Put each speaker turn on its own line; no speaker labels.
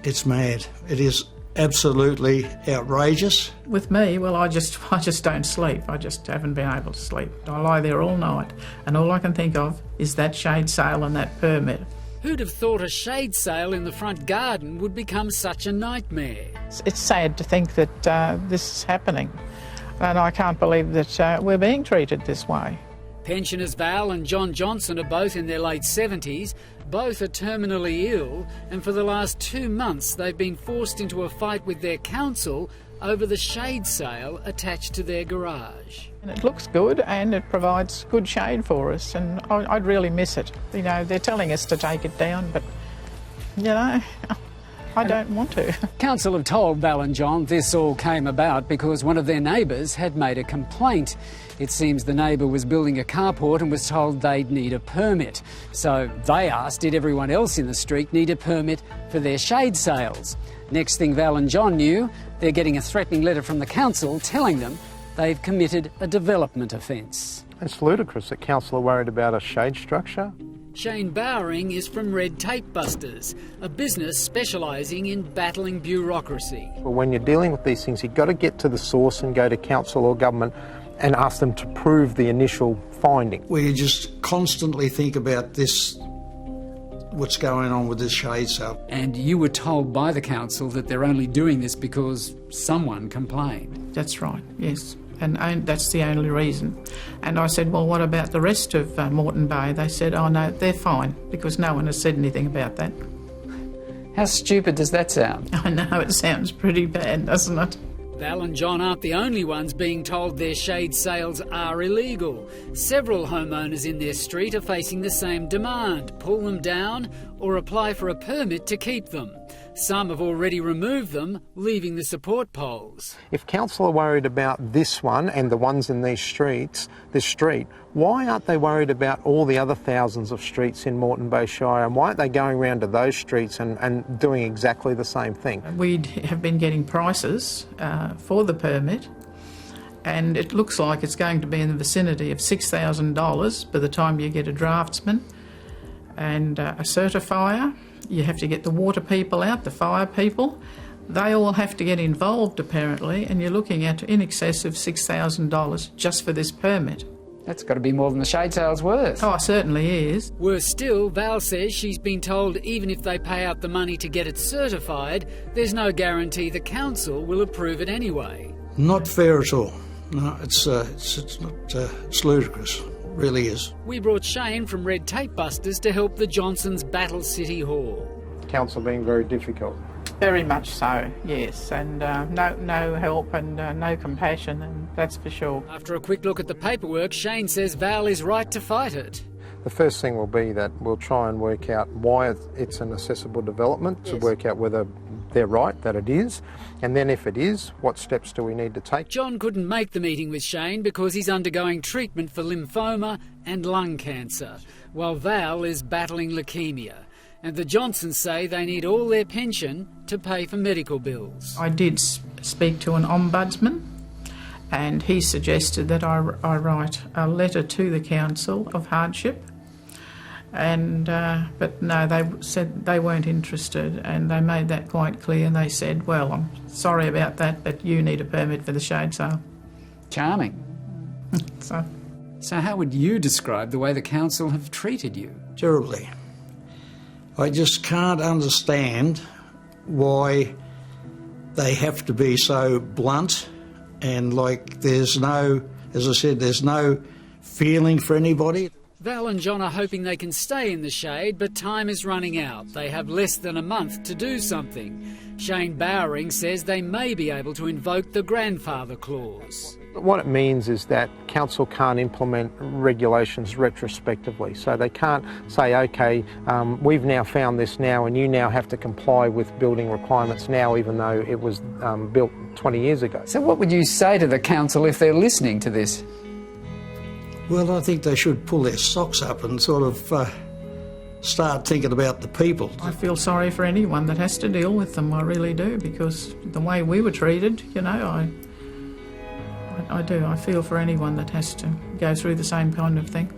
It's mad. It is absolutely outrageous.
With me, well, I just don't sleep. I just haven't been able to sleep. I lie there all night, and all I can think of is that shade sale and that permit.
Who'd have thought a shade sale in the front garden would become such a nightmare?
It's sad to think that this is happening, and I can't believe that we're being treated this way.
Pensioners Val and John Johnson are both in their late 70s. Both are terminally ill, and for the last 2 months they've been forced into a fight with their council over the shade sale attached to their garage.
And it looks good and it provides good shade for us, and I'd really miss it. You know, they're telling us to take it down, but, you know, I don't want to.
Council have told Val and John this all came about because one of their neighbours had made a complaint. It seems the neighbour was building a carport and was told they'd need a permit. So they asked, did everyone else in the street need a permit for their shade sales? Next thing Val and John knew, they're getting a threatening letter from the council telling them they've committed a development offence.
It's ludicrous that council are worried about a shade structure.
Shane Bowering is from Red Tape Busters, a business specialising in battling bureaucracy.
Well, when you're dealing with these things, you've got to get to the source and go to council or government and ask them to prove the initial finding.
We just constantly think about this, what's going on with this shade sale.
And you were told by the council that they're only doing this because someone complained.
That's right, yes. And that's the only reason. And I said, well, what about the rest of Moreton Bay? They said, oh no, they're fine, because no one has said anything about that.
How stupid does that sound?
I know, it sounds pretty bad, doesn't it?
Val and John aren't the only ones being told their shade sales are illegal. Several homeowners in their street are facing the same demand: pull them down or apply for a permit to keep them. Some have already removed them, leaving the support poles.
If council are worried about this one and the ones in this street, why aren't they worried about all the other thousands of streets in Moreton Bay Shire, and why aren't they going around to those streets and doing exactly the same thing?
We have been getting prices for the permit, and it looks like it's going to be in the vicinity of $6,000 by the time you get a draftsman and a certifier. You have to get the water people out, the fire people. They all have to get involved apparently, and you're looking at in excess of $6,000 just for this permit.
That's got to be more than the shade sale's worth.
Oh, it certainly is.
Worse still, Val says she's been told even if they pay out the money to get it certified, there's no guarantee the council will approve it anyway.
Not fair at all. No, it's ludicrous. Really is.
We brought Shane from Red Tape Busters to help the Johnsons battle City Hall.
Council being very difficult.
Very much so, yes, and no help and no compassion, and that's for sure.
After a quick look at the paperwork, Shane says Val is right to fight it.
The first thing will be that we'll try and work out why it's an accessible development, to work out whether they're right, that it is, and then if it is, what steps do we need to take?
John couldn't make the meeting with Shane because he's undergoing treatment for lymphoma and lung cancer, while Val is battling leukemia. And the Johnsons say they need all their pension to pay for medical bills.
I did speak to an ombudsman, and he suggested that I write a letter to the council of hardship. And but no, they said they weren't interested, and they made that quite clear. And they said, well, I'm sorry about that, but you need a permit for the shade sale.
Charming.
So
how would you describe the way the council have treated you?
Terribly. I just can't understand why they have to be so blunt, and like there's no, as I said, there's no feeling for anybody.
Val and John are hoping they can stay in the shade, but time is running out. They have less than a month to do something. Shane Bowering says they may be able to invoke the grandfather clause.
What it means is that council can't implement regulations retrospectively. So they can't say, OK, we've now found this now and you now have to comply with building requirements now, even though it was built 20 years ago.
So what would you say to the council if they're listening to this?
Well, I think they should pull their socks up and sort of start thinking about the people.
I feel sorry for anyone that has to deal with them, I really do, because the way we were treated, you know, I do. I feel for anyone that has to go through the same kind of thing.